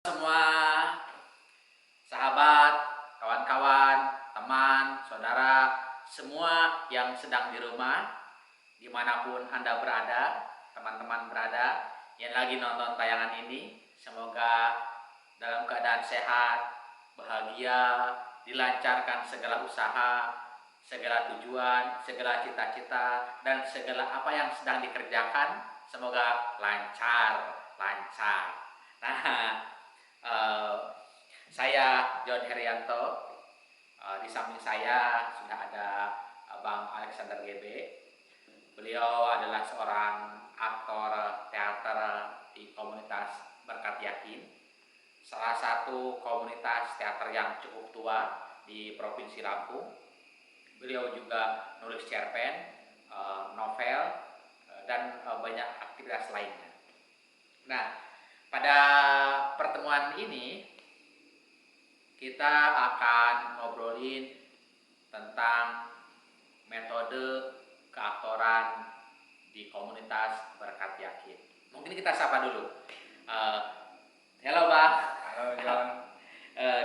Semua sahabat, kawan-kawan, teman, saudara, semua yang sedang di rumah, dimanapun Anda berada, teman-teman berada, yang lagi nonton tayangan ini, semoga dalam keadaan sehat, bahagia, dilancarkan segala usaha, segala tujuan, segala cita-cita, dan segala apa yang sedang dikerjakan, semoga lancar. Nah, Uh, saya John Herianto. Di samping saya sudah ada Bang Alexander GB. Beliau adalah seorang aktor teater di komunitas Berkat Yakin, salah satu komunitas teater yang cukup tua di Provinsi Lampung. Beliau juga nulis cerpen, novel, dan banyak aktivitas lainnya. Nah, pada pertemuan ini kita akan ngobrolin tentang metode keaktoran di komunitas Berkat Yakin. Mungkin kita sapa dulu. Halo Bang. Halo John.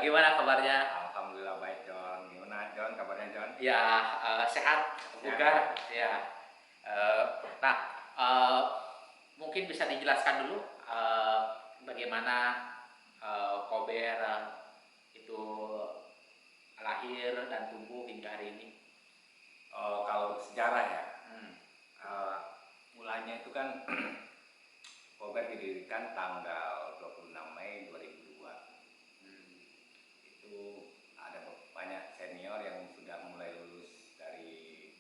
Gimana kabarnya? Alhamdulillah baik John. Gimana John kabarnya John? Ya, sehat, bugar. Ya. Nah, mungkin bisa dijelaskan dulu bagaimana Kober itu lahir dan tumbuh hingga hari ini. Kalau sejarah ya, mulanya itu kan Kober didirikan tanggal 26 Mei 2002. Itu ada banyak senior yang sudah mulai lulus dari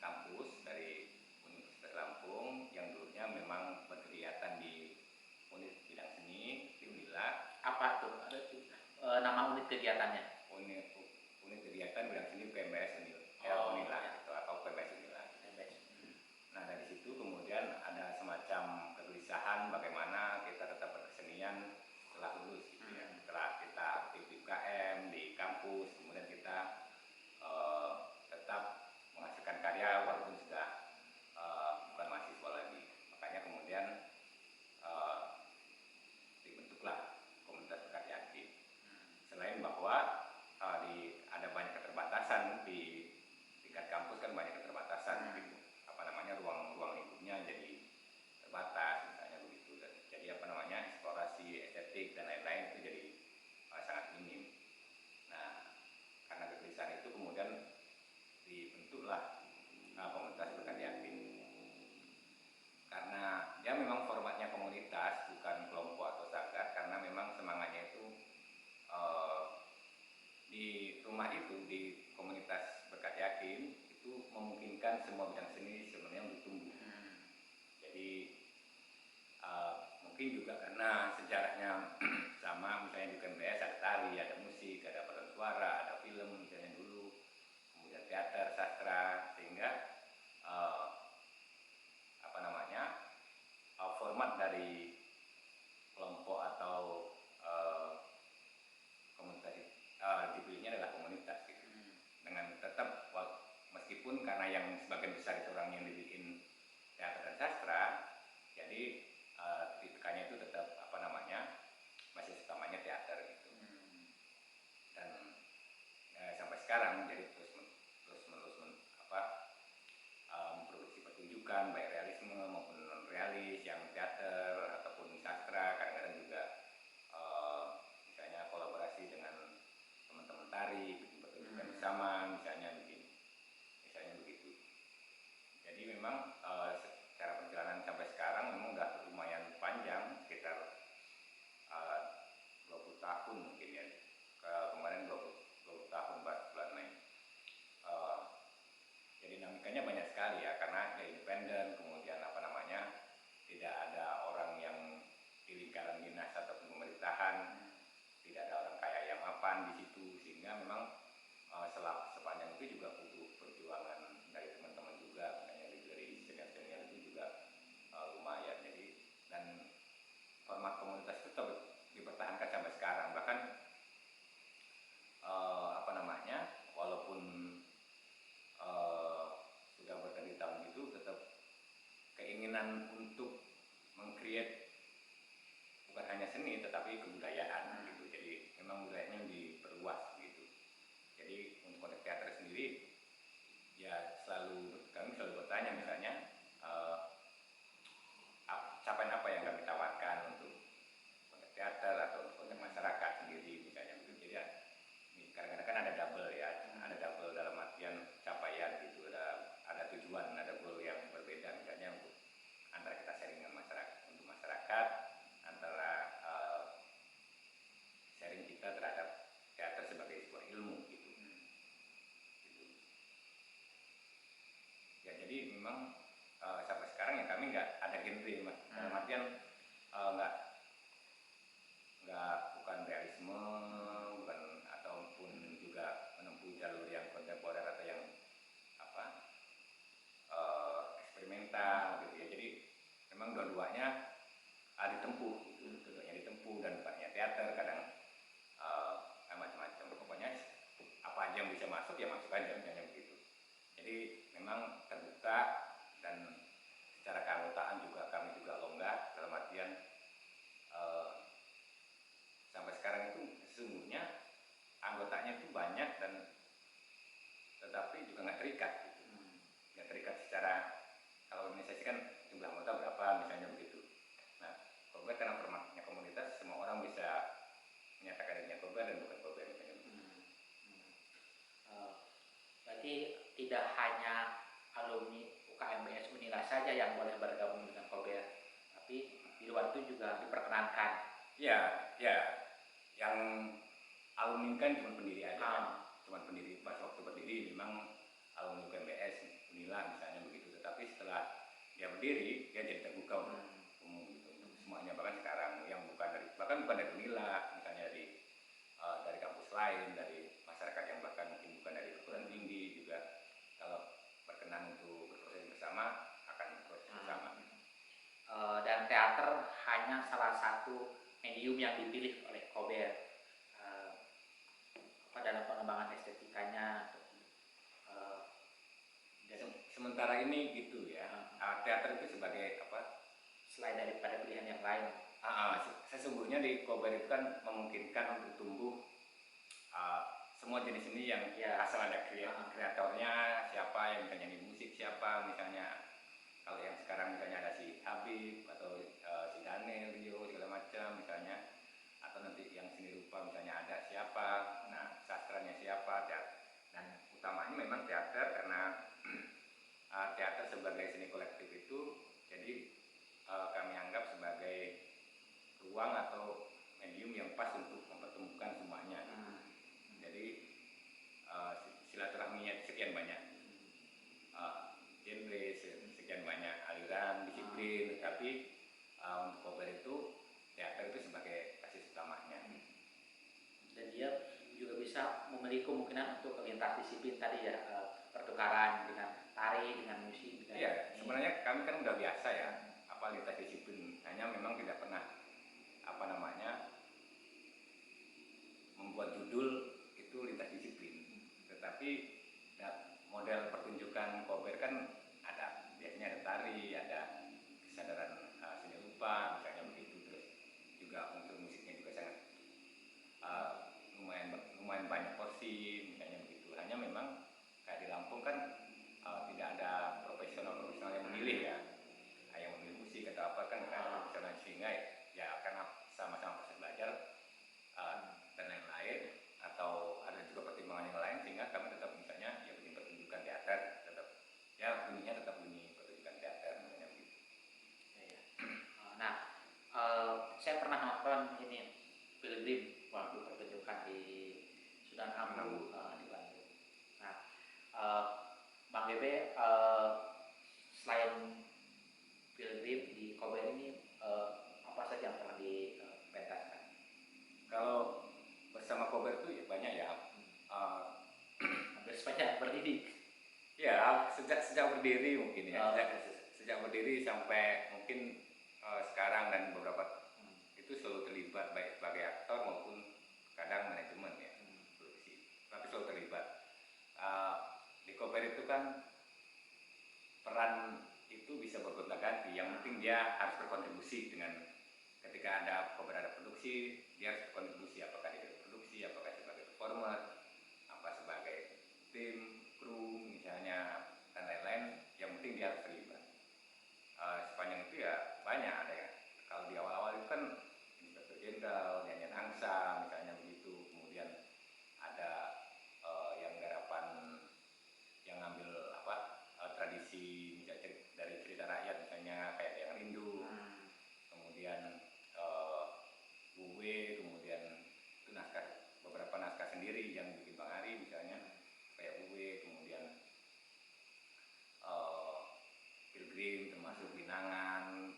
kampus, dari Universitas Lampung, yang dulunya memang berkegiatan di unit bidang seni di Unila. Apa tuh? Ada tuh nama unit kegiatannya? Unit kegiatan bidang seni PMBS Unila gitu, atau PMBS Unila. Nah dari situ kemudian ada semacam kegelisahan bagaimana kita tetap berkesenian setelah lulus gitu ya. Setelah kita aktif di UKM, di kampus, kemudian kita tetap menghasilkan karya walaupun sudah bukan mahasiswa lagi. Makanya kemudian dibentuklah komunitas Berkat Yakin. Selain bahwa ada banyak keterbatasan di tingkat kampus, kan banyak keterbatasan gitu. Ruang lingkupnya jadi terbatas misalnya begitu, dan jadi eksplorasi estetik dan lain-lain itu jadi sangat minim. Nah karena kegelisahan itu kemudian dibentuklah komunitas Berkat Yakin, karena dia memang formatnya komunitas bukan kelompok atau sanggar, karena memang semangatnya itu di rumah itu, di komunitas Berkat Yakin itu memungkinkan semua bidang seni sebenarnya untuk tumbuh. Jadi mungkin juga karena sejarahnya sama, misalnya di KMBS ada tari, ada musik, ada paduan suara, ada film misalnya dulu, kemudian teater, sastra, sehingga format dari kelompok atau komunitas dipilihnya adalah komunitas gitu. Dengan tetap meskipun karena yang sebagian besar itu orang yang dibikin teater dan sastra, jadi tipikalnya itu tetap basis utamanya teater gitu. Dan sampai sekarang jadi terus menerus memproduksi pertunjukan baik realisme maupun non realis, yang teater ataupun sastra, kadang-kadang juga misalnya kolaborasi dengan teman-teman tari, bikin pertunjukan bersama misalnya begitu. Jadi memang secara perjalanan sampai sekarang memang udah lumayan panjang, sekitar 20 tahun mungkin ya. Kemarin 20 tahun bulan Mei. Jadi dinamikanya banyak sekali ya, karena dia independen, kemudian tidak ada orang yang di lingkaran dinas ataupun pemerintahan, tidak ada orang kaya yang mapan di situ, sehingga memang sepanjang itu juga butuh perjuangan dari teman-teman juga, misalnya dari senior-senior itu juga lumayan. Jadi dan format komunitas itu tetap dipertahankan sampai sekarang, bahkan walaupun sudah bertahun-tahun itu, tetap keinginan untuk meng-create bukan hanya seni tetapi kebudayaan gitu. Jadi memang budayanya diperluas gitu. Jadi untuk konteks teater sendiri ya kami selalu bertanya misalnya capaian apa yang kami tawarkan untuk konteks teater atau untuk konteks masyarakat sendiri misalnya begitu. Jadi ya, kadang-kadang kan ada double ya, ada double dalam artian capaian gitu, ada tujuan, ada goal yang berbeda misalnya untuk antara kita sharing dengan masyarakat, untuk masyarakat, antara sharing kita terhadap teater sebagai sebuah ilmu gitu. Ya jadi memang sampai sekarang ya kami nggak ada genre mas, dalam artian bukan realisme, bukan ataupun juga menempuh jalur yang kontemporer atau yang eksperimental gitu ya. Jadi memang dua-duanya ditempuh gitu, dua-duanya ditempuh dan bukannya teater kadang macam-macam. Pokoknya apa aja yang bisa masuk ya masuk aja misalnya begitu. Jadi memang terbuka dan secara keanggotaan juga kami juga longgar dalam artian sampai sekarang itu sesungguhnya anggotanya itu banyak dan tetapi juga nggak terikat gitu. Nggak terikat secara kalau organisasi kan jumlah anggota berapa misalnya begitu. Nah Kober karena formatnya komunitas semua orang bisa menyatakan dirinya Kober dan bukan Kober misalnya begitu. Berarti tidak hanya alumni UKMBS Unila saja yang boleh bergabung dengan Kober, tapi di luar itu juga diperkenankan. Ya, yang alumni kan cuma pendiri aja kan, cuma pendiri pas waktu berdiri memang alumni UKMBS Unila misalnya begitu. Tetapi setelah dia berdiri dia jadi terbuka untuk umum gitu, untuk semuanya, bahkan sekarang yang bukan dari Unila, misalnya dari kampus lain, dari masyarakat yang bahkan mungkin bukan dari perguruan tinggi juga kalau berkenan untuk berproses bersama akan berproses bersama. Dan teater hanya salah satu medium yang dipilih oleh Kober dalam pengembangan estetikanya. Sementara ini gitu ya, teater itu sebagai apa? Selain daripada pilihan yang lain. Sesungguhnya di Kober itu kan memungkinkan untuk tumbuh semua jenis seni yang asal ada kreatornya, siapa yang bisa nyanyi musik, siapa misalnya kalau yang sekarang misalnya ada si Habib atau si Daniel, Rio segala macam misalnya, atau nanti yang seni rupa misalnya ada siapa, nah sastranya siapa, dan utamanya memang teater karena teater sebagai seni kolektif itu jadi kami anggap sebagai ruang atau medium yang pas untuk mempertemukan semuanya. Jadi silaturahminya sekian banyak genre, sekian banyak aliran, disiplin, tapi untuk Kober itu teater itu sebagai basis utamanya. Dan dia juga bisa memiliki kemungkinan untuk lintas disiplin tadi ya, pertukaran dengan tari, dengan musik. Iya, sebenarnya kami kan udah biasa ya, lintas disiplin. Hanya memang tidak pernah membuat judul itu lintas disiplin. Tetapi model pertunjukan Kober kan biasanya ada tari, ada kesadaran seni rupa misalnya begitu, terus juga unsur musiknya juga sangat lumayan banyak porsi misalnya begitu. Hanya memang kayak di Lampung kan tidak ada profesional yang memilih ya, yang memilih musik atau apa kan profesional, sehingga ya karena sama-sama proses belajar dan lain-lain, atau ada juga pertimbangan yang lain, sehingga kami tetap misalnya ya bikin pertunjukan teater, tetap ya bunyinya tetap bunyi pertunjukan teater misalnya begitu. Nah, saya pernah nonton ini Pilgrim waktu pertunjukan di Sudan Ambu di Bandung. Nah, Bang Bebe selain Pilgrim di Kober ini apa saja yang pernah dipentaskan? Kalau bersama Kober itu ya banyak ya. Hampir sepanjang berdiri. Ya, sejak berdiri mungkin ya. Sejak berdiri sampai mungkin sekarang dan beberapa itu selalu terlibat baik sebagai aktor maupun kadang manajemen ya, produksi. Tapi selalu terlibat. Di Kober itu kan peran itu bisa bergonta-ganti. Yang penting dia harus berkontribusi dengan ketika ada Kober ada produksi, dia harus berkontribusi, apakah dia produksi, apakah sebagai performer, apa sebagai tim, kru misalnya, dan lain-lain. Yang penting dia harus terlibat. Sepanjang itu ya banyak ada ya. Kalau di awal-awal itu kan Inspektur Jenderal, nyanyian angsa misalnya begitu, kemudian ada yang garapan yang ngambil tradisi misalnya dari cerita rakyat misalnya kayak yang rindu, kemudian Wuwe, kemudian itu beberapa naskah sendiri yang bikin Bang Ari misalnya kayak Wuwe, kemudian Pilgrim termasuk Binangan,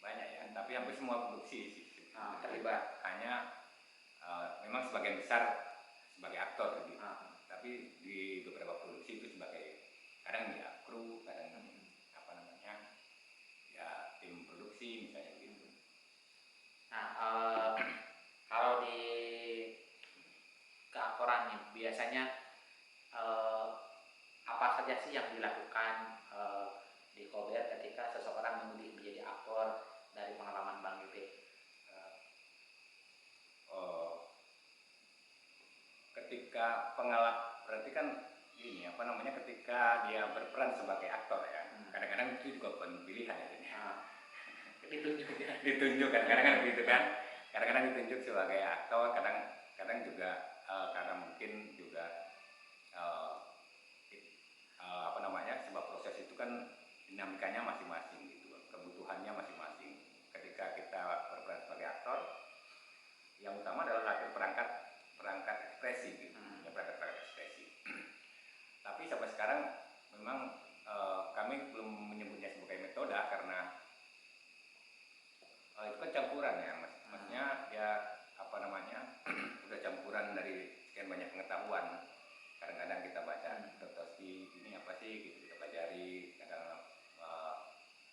banyak ya, tapi hampir semua produksi sih terlibat. Hanya memang sebagian besar sebagai aktor gitu. Tapi di beberapa produksi itu sebagai kadang ya kru, kadang ya tim produksi misalnya gitu. Nah, kalau di keaktoran nih biasanya apa saja sih yang dilakukan di Kober ketika seseorang memilih menjadi aktor dari pengalaman Bang Yupe? Ketika berarti kan ini ketika dia berperan sebagai aktor ya, kadang-kadang itu juga bukan pilihan ya. Ditunjuk kan, kadang-kadang begitu kan, kadang-kadang ditunjuk sebagai aktor, kadang juga karena mungkin juga sebuah proses itu kan dinamikanya masing-masing gitu, kebutuhannya masing-masing. Ketika kita berperan sebagai aktor, yang utama adalah latihan perangkat ekspresi gitu, perangkat ekspresi. Tapi sampai sekarang memang kami belum menyebutnya sebagai metode karena itu kan campuran ya, maksudnya ya udah campuran dari sekian banyak pengetahuan. Kadang-kadang kita baca Dostoevsky ini apa sih gitu, kita pelajari kadang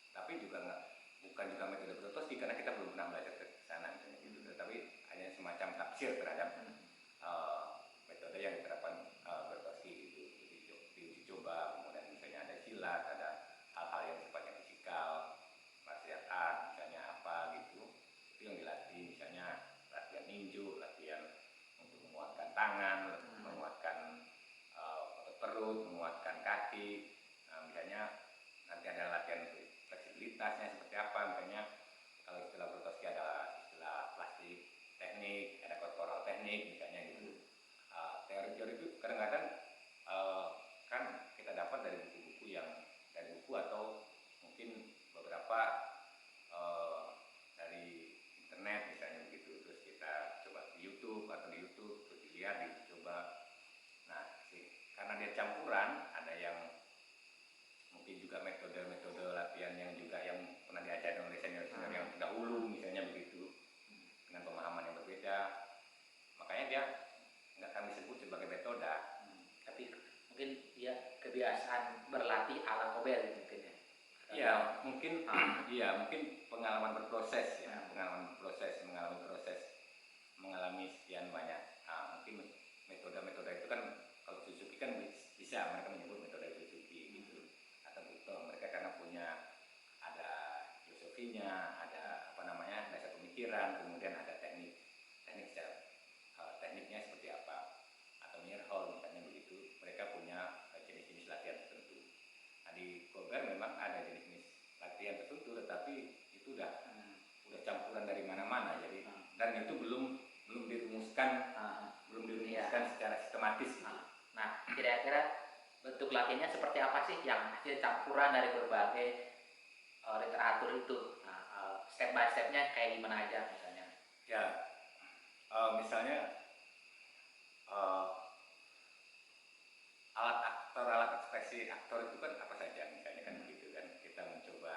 tapi juga bukan juga metode Dostoevsky karena kita belum pernah belajar ke sana gitu, tapi hanya semacam tafsir terhadap metode yang diterapkan Dostoevsky gitu, diuji coba. Kemudian misalnya ada silat, ada hal-hal yang sifatnya fisikal, martial art misalnya apa gitu, itu yang dilatih, misalnya latihan ninju, latihan untuk menguatkan tangan, menguatkan perut, menguatkan kaki. Misalnya nanti ada latihan fleksibilitasnya seperti apa, misalnya kalau istilah Dostoevsky ada istilah plastik teknik, ada korporal teknik misalnya gitu. Teori-teori itu kadang-kadang kan kita dapat dari buku atau mungkin beberapa dari internet misalnya begitu, terus kita coba di YouTube terus dilihat, dicoba. Nah, karena dia campuran, ada yang mungkin juga metode-metode latihan yang pernah diajarkan oleh senior-senior yang terdahulu misalnya begitu, dengan pemahaman yang berbeda, makanya dia nggak kami sebut sebagai metode. Tapi mungkin dia kebiasaan berlatih ala Kober mungkin ya. Iya, mungkin pengalaman berproses ya, mengalami sekian banyak. Mungkin metode-metode itu kan kalau Suzuki kan bisa mereka menyebut metode Suzuki gitu, atau Buto, mereka karena punya ada filosofinya, ada dasar pemikiran, kemudian ada tekniknya seperti apa, atau Meyerhold misalnya begitu, mereka punya jenis-jenis latihan tertentu. Nah, di Kober memang ada jenis-jenis latihan tertentu, tetapi itu udah campuran dari mana-mana, jadi dan itu belum dirumuskan secara sistematis. Nah, kira-kira bentuk latihannya seperti apa sih yang hasil campuran dari berbagai literatur itu? Nah, step by stepnya kayak gimana aja misalnya? Ya, misalnya alat ekspresi aktor itu kan apa saja, misalnya kan begitu kan, kita mencoba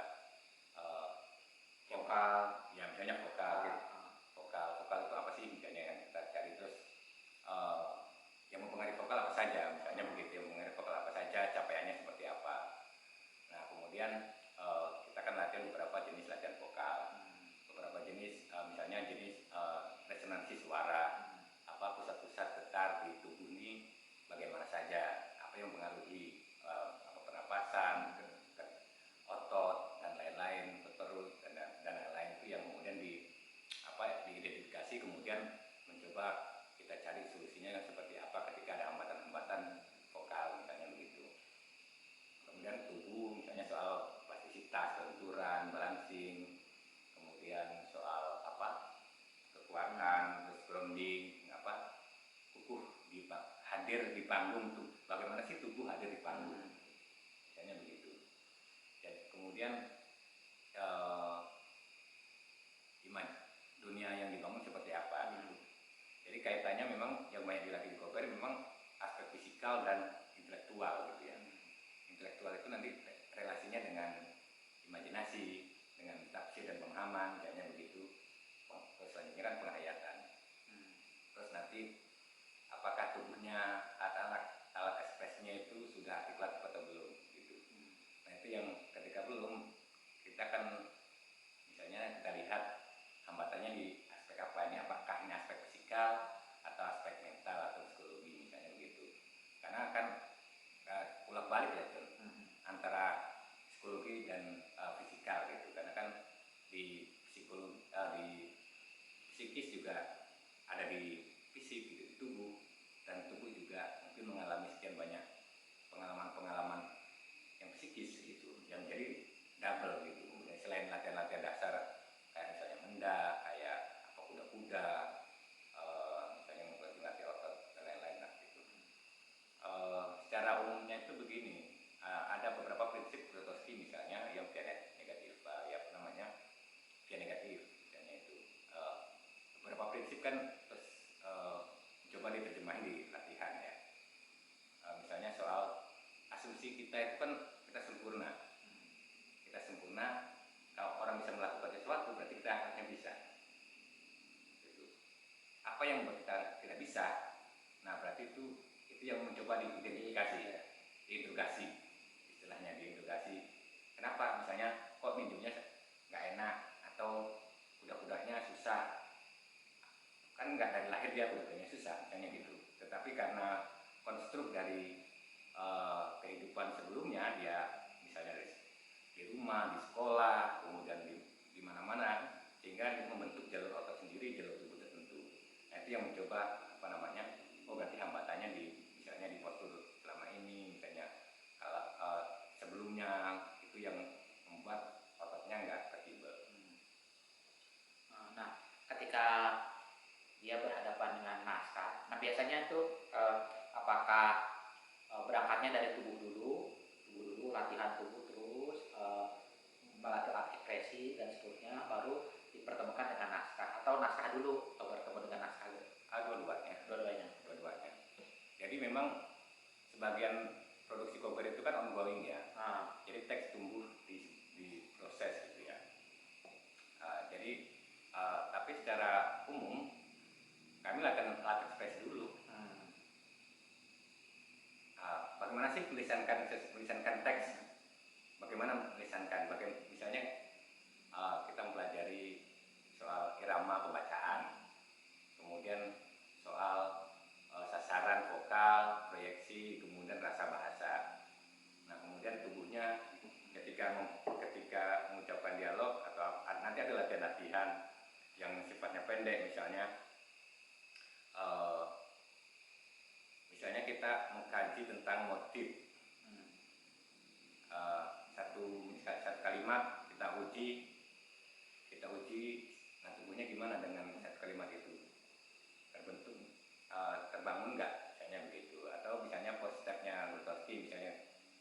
Vokal, ya misalnya vokal itu apa sih misalnya, yang kita cari, terus yang mempengaruhi vokal apa saja misalnya begitu, yang mempengaruhi vokal apa saja, capaiannya seperti apa. Nah, kemudian kita kan latihan beberapa jenis latihan vokal, beberapa jenis misalnya jenis resonansi suara, pusat-pusat getar di tubuh ini bagaimana saja, apa yang mempengaruhi pernapasan, otot dan lain-lain, perut dan hadir di panggung tuh. Bagaimana sih tubuh hadir di panggung? Misalnya begitu. Dan kemudian dunia yang dibangun seperti apa gitu. Jadi kaitannya memang yang banyak dilatih di Koper memang aspek fisikal dan intelektual gitu ya. Intelektual itu nanti relasinya dengan imajinasi, dengan tafsir dan pemahaman, kayaknya begitu. Terus selanjutnya kan penghayatan. Terus nanti apakah tubuhnya alat ekspresinya itu sudah artikulatif atau belum gitu. Nah itu yang ketika belum, kita kan misalnya kita lihat hambatannya di aspek apa ini, apakah ini aspek fisikal atau aspek mental atau psikologi misalnya begitu. Karena kan ulang balik ya John, antara psikologi dan fisikal gitu. Karena kan di psikologi di psikis juga ada di fisik gitu, di tubuh, dan tubuh juga mungkin mengalami sekian banyak pengalaman-pengalaman yang psikis gitu, yang jadi double gitu. Kemudian selain latihan-latihan dasar kayak misalnya mendak, kayak apa kuda-kuda, misalnya melatih otot dan lain-lain lah gitu. Secara umumnya itu begini, ada beberapa prinsip Grotowski misalnya yang via negatif, ya apa namanya via negatif misalnya itu. Beberapa prinsip kan terus coba diterjemahin di latihan ya. Misalnya soal asumsi kita itu kan kita sempurna. Kita sempurna, kalau orang bisa melakukan sesuatu berarti kita akan bisa. Gitu. Apa yang membuat kita tidak bisa? Nah berarti itu yang mencoba diidentifikasi, diinterogasi, istilahnya diinterogasi. Kenapa? Misalnya kok minumnya nggak enak atau kuda-kudanya susah? Kan nggak dari lahir dia kuda-kudanya susah, misalnya gitu. Tetapi karena konstruk dari kehidupan sebelumnya dia misalnya di rumah, di sekolah, kemudian di mana-mana, sehingga dia membentuk jalur otot sendiri, jalur tubuh tertentu. Nah itu yang mencoba apa namanya, oh berarti hambatannya misalnya di postur selama ini, misalnya kalau sebelumnya itu yang membuat ototnya nggak fleksibel. Nah ketika dia berhadapan dengan naskah, nah biasanya itu apakah berangkatnya dari tubuh dulu latihan tubuh terus melatih ekspresi dan seterusnya, baru dipertemukan dengan naskah, atau naskah dulu atau bertemu dengan naskah dulu? Dua-duanya. Jadi memang sebagian produksi Koper itu kan ongoing ya. Jadi teks tumbuh di proses gitu ya. Jadi tapi secara umum kami latih ekspresi dulu. Bagaimana sih melisankan teks? Bagaimana melisankan? Misalnya kita mempelajari soal irama pembacaan, kemudian soal sasaran vokal, proyeksi, kemudian rasa bahasa. Nah kemudian tubuhnya ketika mengucapkan dialog atau nanti ada latihan-latihan yang sifatnya pendek, misalnya kita mengkaji tentang motif. Satu kalimat kita uji, nah tubuhnya gimana dengan satu kalimat itu, terbentuk, terbangun nggak, misalnya begitu. Atau misalnya post stepnya Grotowski misalnya,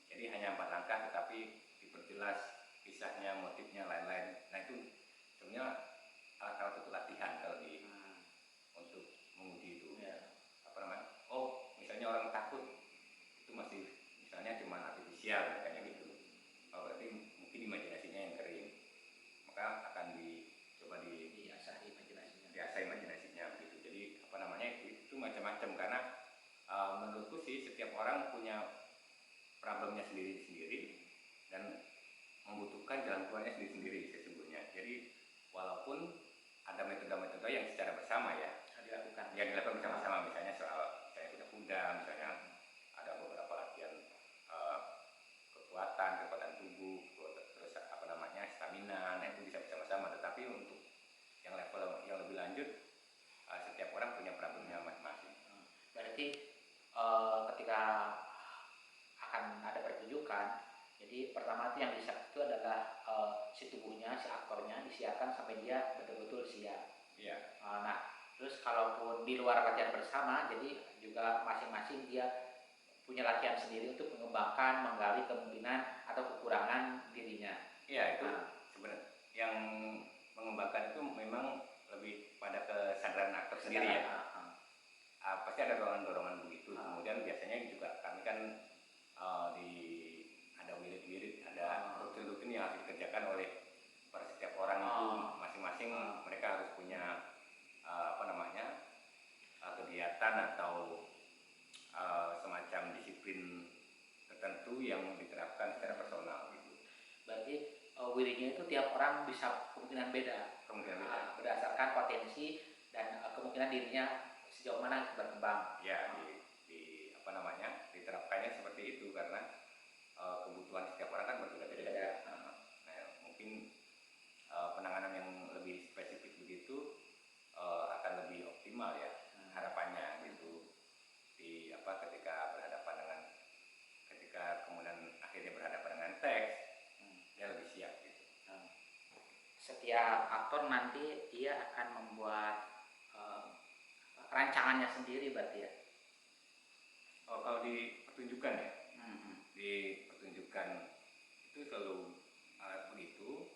jadi hanya 4 langkah tetapi diperjelas kisahnya, motifnya, lain-lain. Nah itu sebenarnya alat-alat untuk latihan kalau untuk menguji itu. Apa namanya? Oh misalnya orang takut itu masih misalnya cuma artifisial kayaknya gitu. Oh, berarti mungkin imajinasinya yang kering, maka akan dicoba diasah imajinasinya begitu. Jadi apa namanya itu macam-macam, karena menurutku sih setiap orang punya problemnya sendiri-sendiri dan membutuhkan jalan keluarnya sendiri-sendiri sesungguhnya. Jadi walaupun ada metode-metode yang secara bersama ya dilakukan bersama-sama, misalnya soal kayak kuda-kuda, misalnya ada beberapa latihan kekuatan tubuh, terus apa namanya stamina, nah itu bisa bersama-sama. Tetapi untuk yang level yang lebih lanjut, setiap orang punya problemnya masing-masing. Berarti ketika akan ada pertunjukan, jadi pertama itu yang disiapkan itu adalah si tubuhnya, si aktornya disiapkan sampai dia betul-betul siap. Iya. Nah Terus kalaupun di luar latihan bersama, jadi juga masing-masing dia punya latihan sendiri untuk mengembangkan, menggali kemungkinan atau kekurangan dirinya. Iya, itu sebenarnya yang mengembangkan itu memang lebih pada kesadaran aktor sendiri ya. Pasti ada dorongan-dorongan begitu. Kemudian biasanya juga kami kan di ada wirid-wirid, ada rutin-rutin yang harus dikerjakan oleh setiap orang itu masing-masing. Mereka harus punya kegiatan atau semacam disiplin tertentu yang diterapkan secara personal gitu. Berarti wiridnya itu tiap orang bisa kemungkinan beda. Berdasarkan potensi dan kemungkinan dirinya sejauh mana berkembang. Ya, diterapkannya seperti itu karena kebutuhan setiap orang kan berbeda-beda. Nah, mungkin penanganan yang lebih spesifik begitu akan lebih optimal ya harapannya gitu. Ketika kemudian akhirnya berhadapan dengan teks, dia lebih siap gitu. Setiap aktor nanti dia akan membuat rancangannya sendiri berarti ya. Kalau di pertunjukan ya, di pertunjukan itu selalu begitu.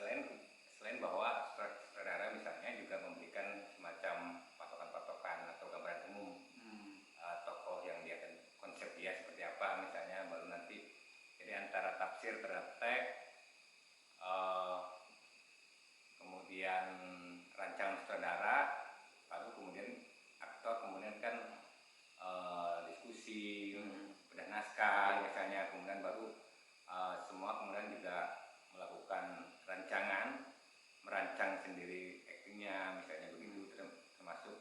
Selain bahwa sutradara misalnya juga memberikan semacam patokan-patokan atau gambaran umum tokoh yang dia akan konsep dia seperti apa misalnya, baru nanti jadi antara tafsir terhadap teks, kemudian rancangan sutradara, lalu kemudian aktor kemudian kan diskusi, bedah naskah misalnya, kemudian baru semua kemudian juga melakukan merancang sendiri aktingnya misalnya begitu, termasuk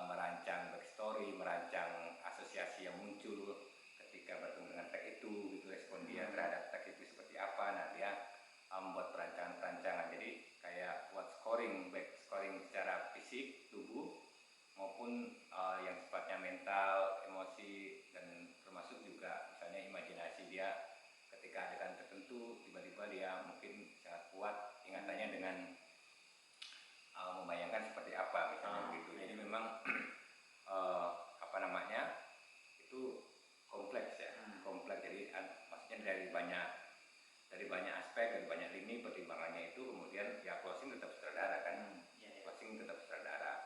merancang backstory, merancang asosiasi yang muncul ketika bertemu dengan teks itu, gitu, respon dia terhadap teks itu seperti apa. Nah, dia membuat perancangan-perancangan, jadi kayak buat back scoring secara fisik tubuh maupun yang sifatnya mental, emosi, dan termasuk juga misalnya imajinasi dia ketika adegan tertentu tiba-tiba dia mungkin sangat kuat ingatannya dengan membayangkan seperti apa misalnya begitu. Jadi memang itu kompleks ya, kompleks. Jadi maksudnya dari banyak aspek, dari banyak lini pertimbangannya itu, kemudian ya closing tetap sutradara kan, closing tetap sutradara.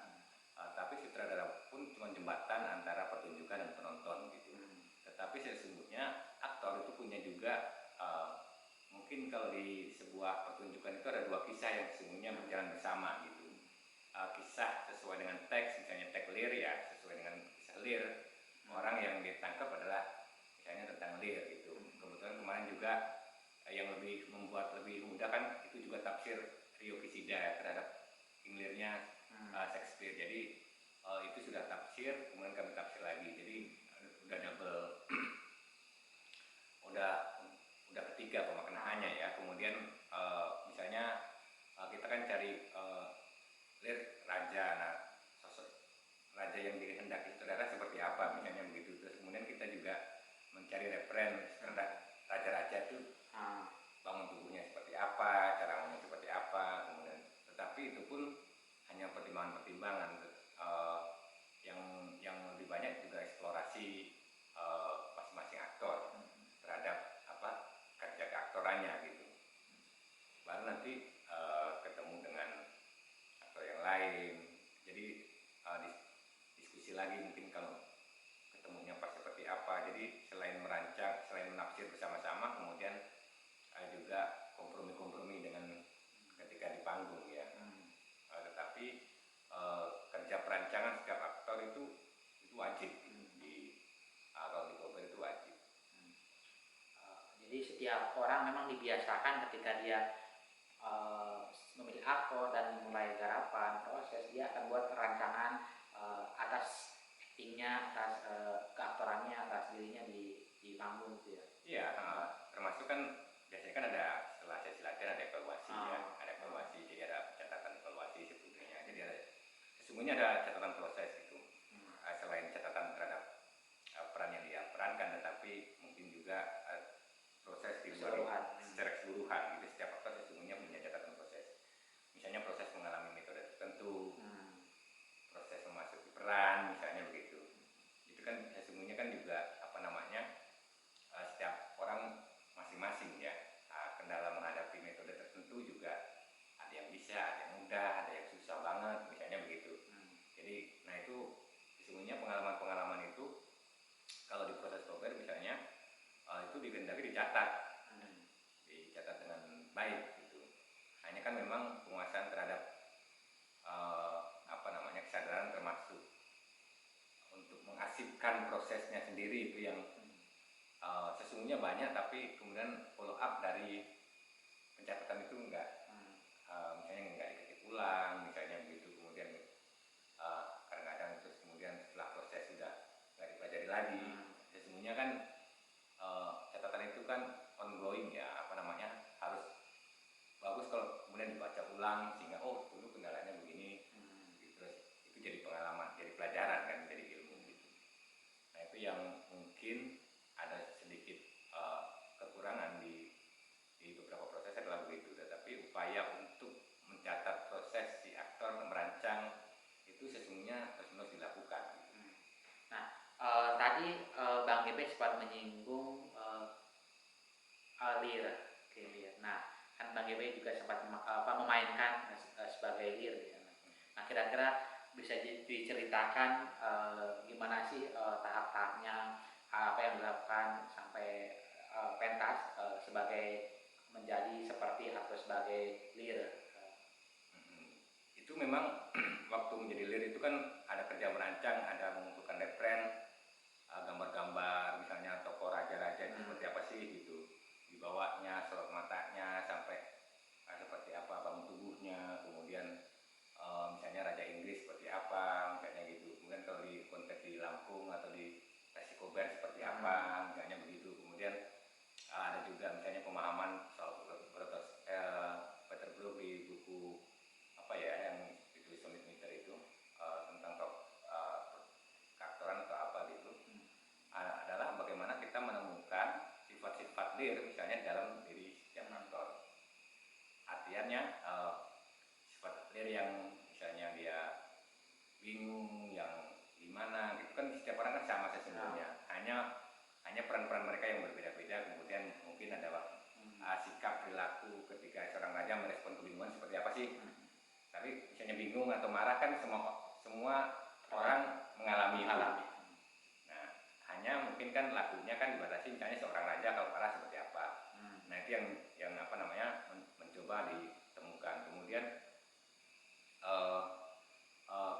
Tapi sutradara pun cuma jembatan antara pertunjukan dan penonton gitu. Tetapi sesungguhnya aktor itu punya juga mungkin kalau di sebuah pertunjukan itu ada dua kisah yang sesungguhnya berjalan bersama gitu. Kisah sesuai dengan teks, misalnya teks lir ya sesuai dengan kisah lir. Orang yang ditangkap adalah misalnya tentang lir gitu. Kebetulan kemarin juga yang membuat lebih mudah kan itu juga tafsir Rio Kisida terhadap King Lear-nya Shakespeare. Jadi itu sudah tafsir, kemudian kami tafsir lagi. Jadi udah double, udah ketiga pemaknaannya ya. Kemudian misalnya kita kan cari Lear raja, nah sosok raja yang dikehendaki saudara seperti apa misalnya begitu. Terus kemudian kita juga mencari referensi raja-raja itu bangun tubuhnya seperti apa, cara ngomong seperti apa, kemudian tetapi itu pun hanya pertimbangan-pertimbangan. Yang lebih banyak juga eksplorasi masing-masing aktor terhadap kerja keaktorannya gitu. Baru nanti ketemu dengan aktor yang lain, jadi diskusi lagi mungkin kalau ketemunya pas seperti apa. Jadi selain merancang, selain menafsir bersama-sama, kemudian juga kompromi-kompromi dengan ketika di panggung ya. Tetapi kerja perancangan setiap aktor itu wajib kalau di Kober itu wajib. Jadi setiap orang memang dibiasakan ketika dia memilih aktor dan mulai garapan proses, dia akan buat rancangan atas aktingnya, atas keaktorannya, atas dirinya di panggung gitu ya. Iya, termasuk kan biasanya kan ada setelah sesi latihan ada evaluasi ya, ada evaluasi, jadi ada catatan evaluasi sebetulnya. Jadi sesungguhnya ada catatan proses itu, selain catatan terhadap peran yang dia perankan, tetapi mungkin juga proses secara keseluruhan gitu. Setiap aktor sesungguhnya punya catatan proses. Misalnya proses mengalami metode tertentu, dicatat, dengan baik gitu. Hanya kan memang penguasaan terhadap kesadaran termasuk untuk mengasipkan prosesnya sendiri itu yang sesungguhnya banyak, tapi kemudian follow up dari pencatatan itu enggak, misalnya enggak diketik ulang misalnya begitu, kemudian kadang-kadang terus kemudian setelah proses sudah enggak dipelajari lagi. Sesungguhnya kan catatan itu kan ongoing ya, harus bagus kalau kemudian dibaca ulang sehingga oh dulu kendalanya begini, terus itu jadi pengalaman, jadi pelajaran kan, jadi ilmu gitu. Nah itu yang mungkin ada sedikit kekurangan di beberapa proses adalah begitu, tetapi upaya untuk mencatat proses si aktor merancang itu sesungguhnya terus dilakukan. Nah tadi Bang Gebe sempat menyinggung lir. Nah kan Bang Gebe juga sempat memainkan sebagai lir ya. Nah kira-kira bisa diceritakan gimana sih tahap-tahapnya, apa yang dilakukan sampai pentas sebagai menjadi seperti atau sebagai lir. Itu memang waktu menjadi lir itu kan ada kerja merancang, ada mengumpulkan referen, gambar-gambar misalnya tokoh raja-raja itu seperti apa sih gitu, dibawanya, sorot matanya sampai seperti apa bangun tubuhnya, kemudian misalnya Raja Inggris seperti apa misalnya gitu, kemudian kalau di konteks di Lampung atau di Resikober seperti apa misalnya begitu, kemudian ada juga misalnya pemahaman soal Peter Brook di buku yang ditulis Smith-Meter itu tentang keaktoran atau apa gitu, adalah bagaimana kita menemukan sifat-sifat lir misalnya dalam diri setiap aktor. Artinya sifat lir yang misalnya dia bingung, yang gimana gitu kan, setiap orang kan sama sesungguhnya, hanya peran-peran mereka yang berbeda-beda, kemudian mungkin ada sikap perilaku ketika seorang raja merespon kebingungan seperti apa sih. Tapi misalnya bingung atau marah kan semua orang mengalami itu. Nah, hanya mungkin kan lakunya kan dibatasi, misalnya seorang raja kalau marah seperti apa. Nah, itu yang mencoba ditemukan. Kemudian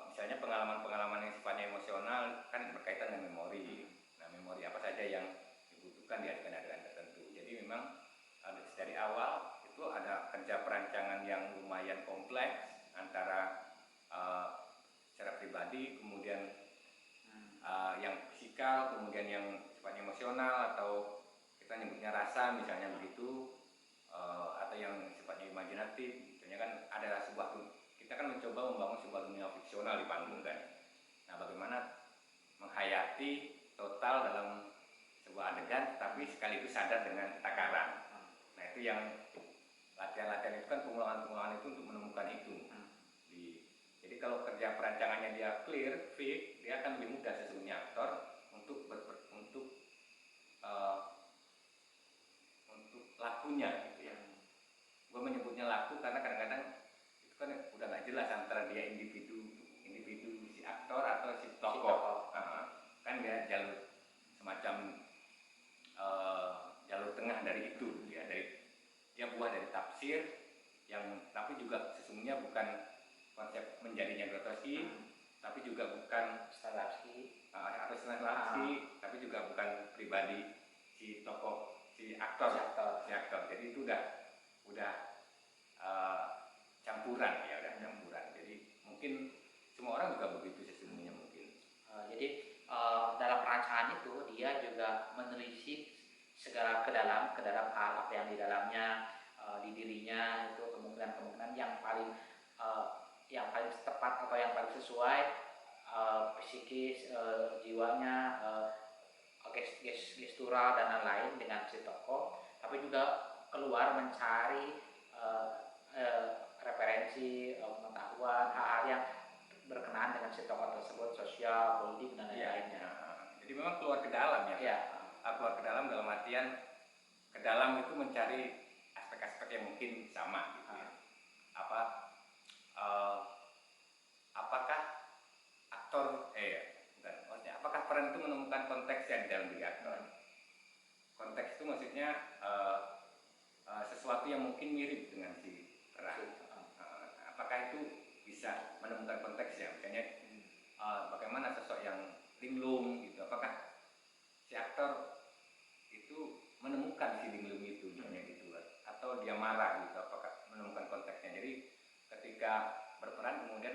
misalnya pengalaman-pengalaman yang sifatnya emosional kan berkaitan dengan memori. Nah, memori apa saja yang dibutuhkan di adegan-adegan tertentu. Jadi memang dari awal itu ada kerja perancangan yang lumayan kompleks antara secara pribadi, kemudian yang fisikal, kemudian yang sifatnya emosional atau kita nyebutnya rasa misalnya begitu, atau yang sifatnya imajinatif. Misalnya kan ada kita kan mencoba membangun sebuah dunia fiksional di panggung kan. Nah, bagaimana menghayati total dalam sebuah adegan tapi sekaligus sadar dengan takaran. Nah, itu yang latihan-latihan itu kan, pengulangan-pengulangan itu untuk menemukan itu. Jadi kalau kerja perancangannya dia clear, fix, dia akan lebih mudah sesungguhnya aktor untuk lakunya gitu ya. Gue menyebutnya laku karena kadang-kadang itu kan udah nggak jelas antara dia individu si aktor atau si tokoh. Kan dia jalur semacam jalur tengah dari itu ya, dia buah dari tafsir yang tapi juga sesungguhnya bukan konsep menjadinya Grotowski, tapi juga bukan Stanislavski, tapi juga bukan pribadi si tokoh, si aktor. Jadi itu udah campuran ya, udah campuran. Jadi mungkin semua orang juga begitu sesungguhnya mungkin. Jadi dalam perancangan itu dia juga menelisik segala ke dalam hal apa yang di dalamnya, di dirinya itu kemungkinan yang paling tepat atau yang paling sesuai psikis, jiwanya, gestural dan lain-lain dengan si tokoh, tapi juga keluar mencari referensi, pengetahuan, hal-hal yang berkenaan dengan si tokoh tersebut, sosial, politik dan lain-lainnya. Jadi memang keluar ke dalam ya. Keluar ke dalam dalam artian ke dalam itu mencari aspek-aspek yang mungkin sama gitu ya. Apakah aktor apakah peran itu menemukan konteksnya di dalam diri aktor. Konteks itu maksudnya maksudnya sesuatu yang mungkin mirip dengan si peran. Apakah itu bisa menemukan konteksnya, misalnya bagaimana sosok yang linglung gitu, apakah si aktor itu menemukan si linglung itu misalnya gitu, atau dia marah gitu, apakah menemukan konteksnya. Jadi ketika berperan kemudian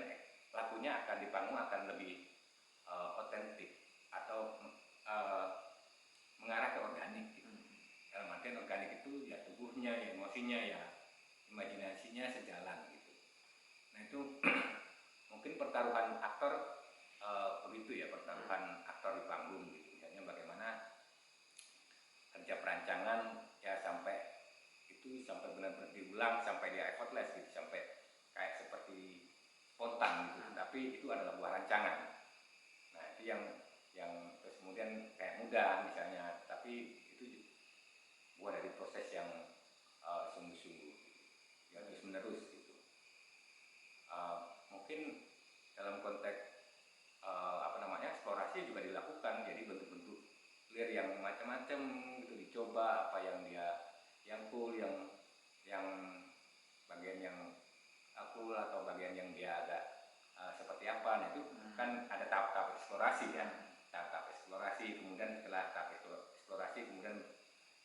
lakunya akan di panggung akan lebih otentik atau mengarah ke organik gitu. Dalam artian organik itu ya tubuhnya, ya emosinya, ya imajinasinya sejalan gitu. Nah itu mungkin pertaruhan aktor begitu ya, pertaruhan aktor di panggung gitu. Misalnya bagaimana kerja perancangan ya sampai benar-benar diulang sampai dia effortless gitu, sampai kayak seperti spontan gitu. Tapi itu adalah buah rancangan. Nah itu yang terus kemudian kayak mudah misalnya, tapi itu buah dari proses yang sungguh-sungguh ya, terus menerus gitu. Mungkin dalam konteks eksplorasi juga dilakukan, jadi bentuk-bentuk clear yang macam-macam gitu dicoba, apa yang dia yang cool, yang bagian yang cool atau bagian yang dia agak seperti apa. Nah itu kan ada tahap-tahap eksplorasi ya, tahap-tahap eksplorasi. Kemudian setelah tahap eksplorasi, kemudian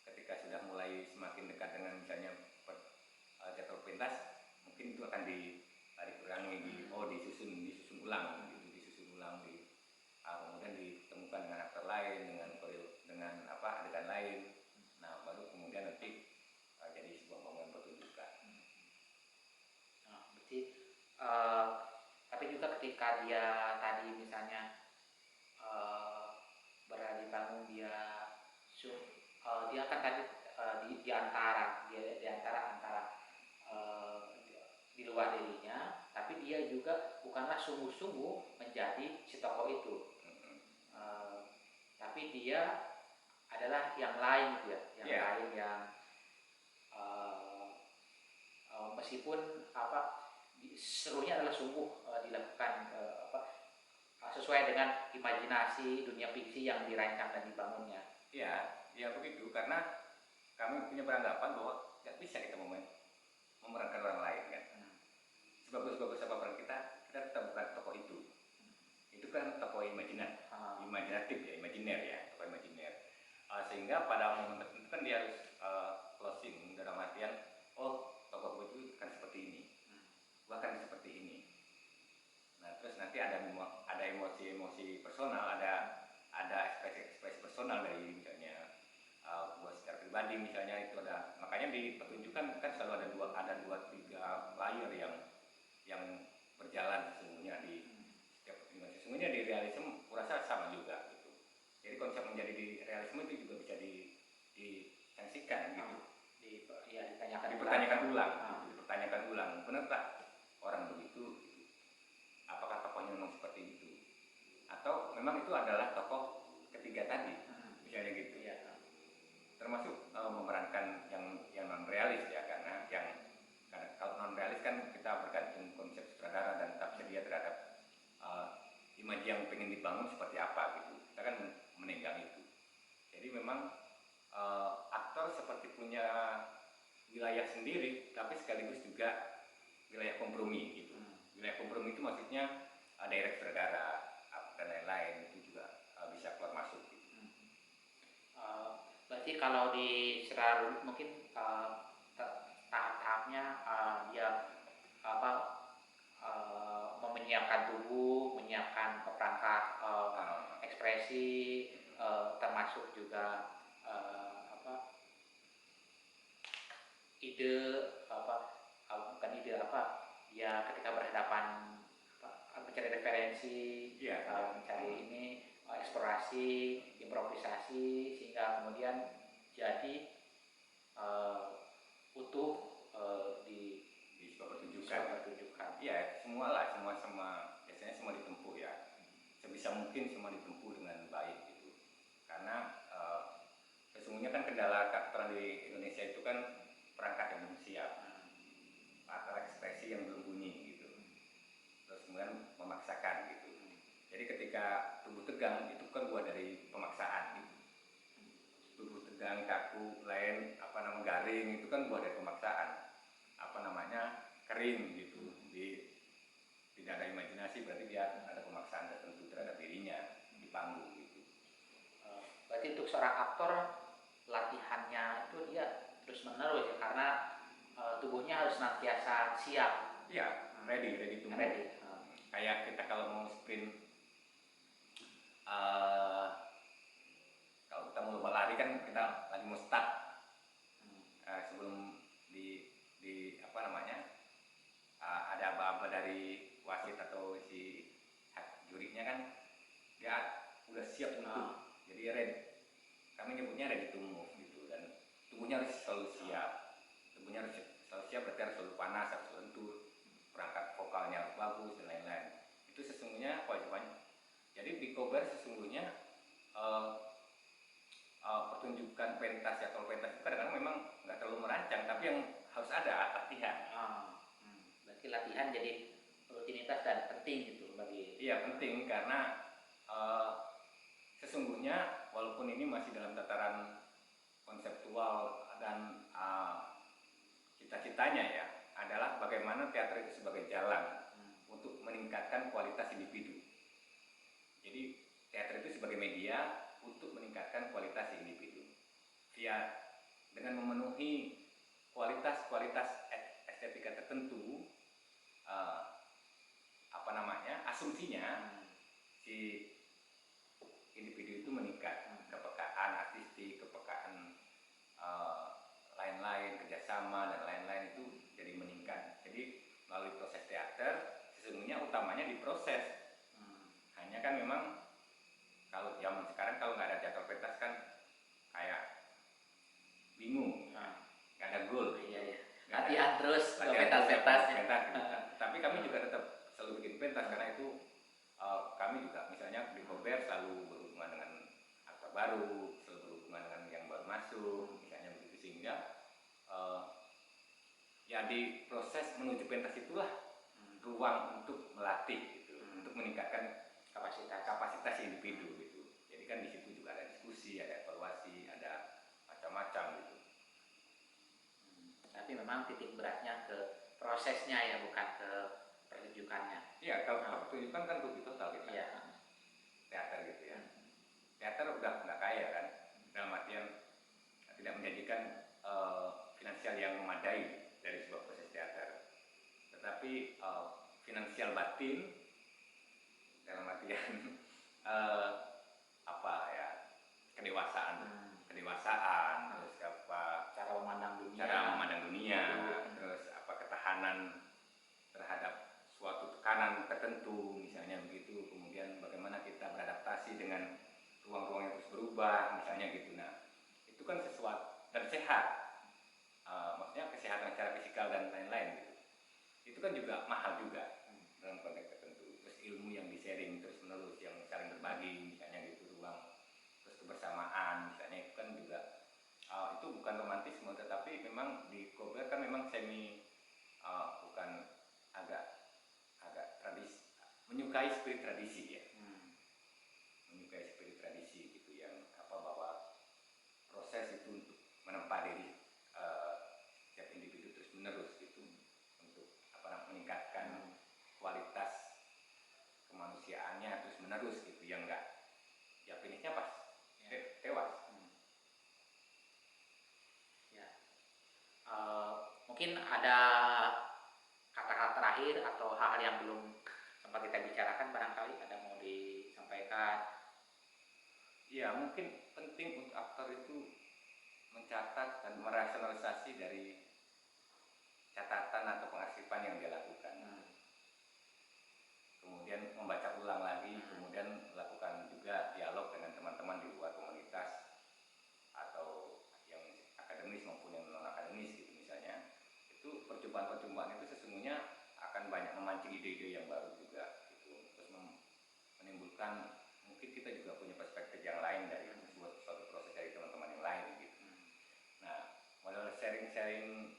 ketika sudah mulai semakin dekat dengan misalnya jatuh pentas, mungkin itu akan dikurangi, disusun ulang gitu, kemudian ditemukan dengan aktor lain, dengan adegan lain. Nah baru kemudian nanti jadi sebuah bangunan pertunjukan. Nah, berarti tapi juga ketika dia tadi misalnya berada di panggung, dia kan tadi di antara di luar dirinya, tapi dia juga bukanlah sungguh-sungguh menjadi si tokoh itu. Tapi dia adalah yang lain gitu ya, lain yang meskipun serunya adalah sungguh dilakukan sesuai dengan imajinasi dunia fiksi yang dirancang dan dibangunnya. Ya begitu, karena kami punya beranggapan bahwa tidak bisa kita memerankan orang lain kan. Sebagus-bagus apapun kita tetap bukan tokoh itu. Itu kan tokoh imajinatif ya, imajiner ya, tokoh imajiner. Sehingga pada momen tertentu kan dia harus closing dalam artian, oh tokoh itu kan seperti ini, bahkan seperti ini. Nah terus nanti ada emosi-emosi personal, ada ekspresi personal dari misalnya buat secara pribadi misalnya, itu ada. Makanya di pertunjukan kan selalu ada 2-3 layer yang berjalan sesungguhnya di setiap pertunjukan. Sesungguhnya di realisme kurasa sama juga gitu. Jadi konsep menjadi di realisme itu juga bisa disangsikan gitu. Dipertanyakan ulang. Benarkah orang begitu? Gitu. Apakah tokohnya memang seperti itu? Atau memang itu adalah tokoh ketiga tadi, misalnya gitu ya. Termasuk memerankan yang non realis ya, karena kalau non realis kan kita bergantung konsep sutradara dan tafsir dia terhadap imaji yang pengen dibangun seperti apa gitu. Kita kan menenggang itu. Jadi memang aktor seperti punya wilayah sendiri, tapi sekaligus juga wilayah kompromi gitu. Wilayah kompromi itu maksudnya direct sutradara dan lain-lain, itu juga bisa keluar masuk gitu. Berarti kalau di secara mungkin tahap-tahapnya dia menyiapkan tubuh, menyiapkan perangkat ekspresi, termasuk juga ide bukan ide ya ketika berhadapan mencari referensi, mencari ini eksplorasi, improvisasi, sehingga kemudian jadi utuh di sebuah pertunjukan. Iya, biasanya semua ditempuh ya. Sebisa mungkin semua ditempuh dengan baik gitu. Karena sesungguhnya kan kendala keaktoran di Indonesia itu kan perangkat yang belum siap, aktor ekspresi yang belum bunyi gitu. Terus kemudian memaksakan gitu. Jadi ketika tubuh tegang itu kan buah dari pemaksaan gitu. Tubuh tegang, kaku, lain kering itu kan buah dari pemaksaan, kering gitu, tidak ada imajinasi, berarti dia ada pemaksaan tertentu terhadap dirinya di panggung gitu. Berarti untuk seorang aktor latihannya itu dia terus menerus ya, karena tubuhnya harus senantiasa siap. Iya, ready to move. Ready. Kayak kita kalau mau sprint, kalau kita mau lari kan kita lagi mau start, sebelum ada aba-aba dari wasit atau si jurinya kan dia udah siap untuk jadi ready. Kami nyebutnya ready to move gitu, dan tubuhnya harus selalu siap. Tubuhnya harus selalu siap berarti harus selalu panas, harus lentur, perangkat vokalnya harus bagus dan lain-lain. Itu sesungguhnya kewajibannya. Jadi di Kober sesungguhnya pertunjukan pentas ya, kalau pentas itu kadang-kadang memang nggak terlalu merancang, tapi yang harus ada latihan. Berarti latihan jadi rutinitas dan penting gitu bagi. Iya, penting karena sesungguhnya walaupun ini masih dalam tataran konseptual dan cita-citanya ya adalah bagaimana teater itu sebagai jalan untuk meningkatkan kualitas individu. Jadi teater itu sebagai media untuk meningkatkan kualitas individu via dengan memenuhi kualitas estetika tertentu. Asumsinya si individu itu meningkat, kepekaan artistik, kepekaan lain-lain, kerjasama dan lain-lain itu jadi meningkat. Jadi melalui proses teater sesungguhnya utamanya di proses. Hanya kan memang kalau zaman sekarang kalau nggak ada teater pentas kan kayak bingung, nggak ada goal. Iya. Latihan terus pentas-pentasnya. Tapi kami juga tetap selalu bikin pentas karena itu kami juga misalnya di Kober selalu berhubungan dengan aktor baru, selalu berhubungan dengan yang baru masuk, misalnya begitu, sehingga ya di proses menuju pentas itulah ruang untuk melatih gitu, untuk meningkatkan kapasitas individu gitu. Jadi kan di situ juga ada diskusi, ada evaluasi, ada macam-macam gitu. Tapi memang titik beratnya ke prosesnya ya, bukan ke pertunjukannya. Iya, kalau pertunjukan kan rugi total gitu. Iya. Teater gitu ya. Teater udah nggak kaya kan, dalam artian tidak menjadikan finansial yang memadai dari sebuah proses teater. Tetapi finansial batin dalam artian kedewasaan, terus cara memandang dunia, terus ketahanan terhadap suatu tekanan tertentu misalnya begitu, kemudian bagaimana kita beradaptasi dengan ruang-ruang yang terus berubah misalnya gitu. Nah itu kan sesuatu dan sehat, maksudnya kesehatan secara fisikal dan lain-lain gitu. Itu kan juga mahal juga dalam konteks tertentu. Terus ilmu yang di-sharing terus menerus, yang saling berbagi misalnya gitu, ruang terus kebersamaan misalnya, itu kan juga itu bukan romantisme, tetapi memang di Kober kan memang bukan agak tradisi, menyukai spirit tradisi ya. Menyukai spirit tradisi gitu, yang bahwa proses itu untuk menempa diri setiap individu terus menerus gitu, untuk meningkatkan kualitas kemanusiaannya terus menerus gitu, yang enggak ya finishnya pas tewas. Mungkin ada kata-kata terakhir atau hal-hal yang belum sempat kita bicarakan, barangkali ada mau disampaikan. Ya, mungkin penting untuk aktor itu mencatat dan merasionalisasi dari catatan atau pengarsipan yang dia lakukan. Kemudian membaca ulang lagi, kemudian melakukan juga dialog dengan teman-teman di luar komunitas atau yang akademis maupun yang non akademis gitu misalnya. Itu percobaan-percobaan itu sesungguhnya akan banyak memancing ide-ide yang baru juga gitu, terus menimbulkan, mungkin kita juga punya perspektif yang lain dari suatu proses dari teman-teman yang lain gitu. Nah, modal sharing-sharing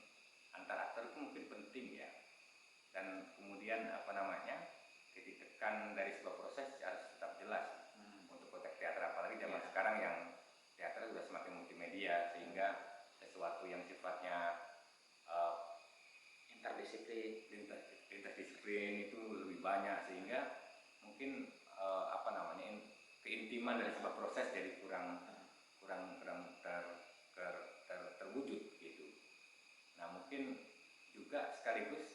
antar aktor itu mungkin penting ya, dan kemudian titik tekan dari sebuah proses harus tetap jelas untuk konteks teater, apalagi zaman sekarang yang teater sudah semakin multimedia, sehingga sesuatu yang sifatnya screen itu lebih banyak, sehingga mungkin keintiman dari sebuah proses jadi kurang terwujud gitu. Nah mungkin juga sekaligus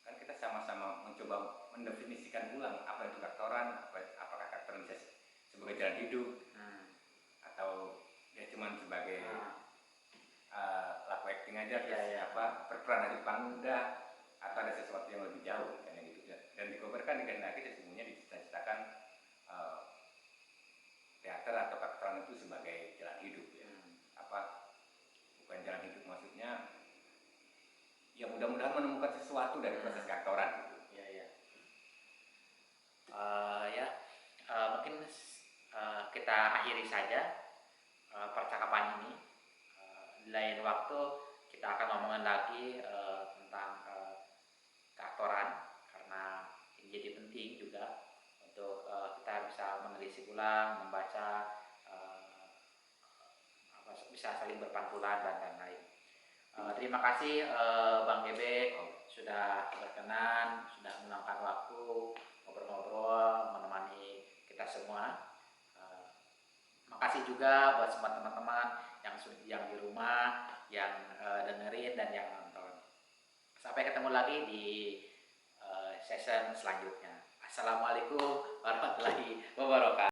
kan kita sama-sama mencoba mendefinisikan ulang apa itu kaktoran, apakah kaktoran bisa sebagai jalan hidup atau dia cuma sebagai laku acting aja, berperan dari panggung atau ada sesuatu yang lebih jauh kan gitu. Dan dikobarkan dikehendaki sesungguhnya dicita-citakan teater atau kaktoran itu sebagai jalan hidup ya. Bukan jalan hidup maksudnya ya mudah-mudahan menemukan sesuatu dari proses kaktoran gitu. Mungkin kita akhiri saja percakapan ini. Di lain waktu kita akan ngomongin lagi tentang keaktoran, karena ini jadi penting juga untuk kita bisa menelisik ulang, membaca, bisa saling berpantulan dan lain-lain. Terima kasih Bang Gebe sudah berkenan, sudah meluangkan waktu ngobrol-ngobrol menemani kita semua. Makasih juga buat semua teman-teman yang di rumah, yang dengerin dan yang nonton. Sampai ketemu lagi di session selanjutnya. Assalamualaikum warahmatullahi wabarakatuh.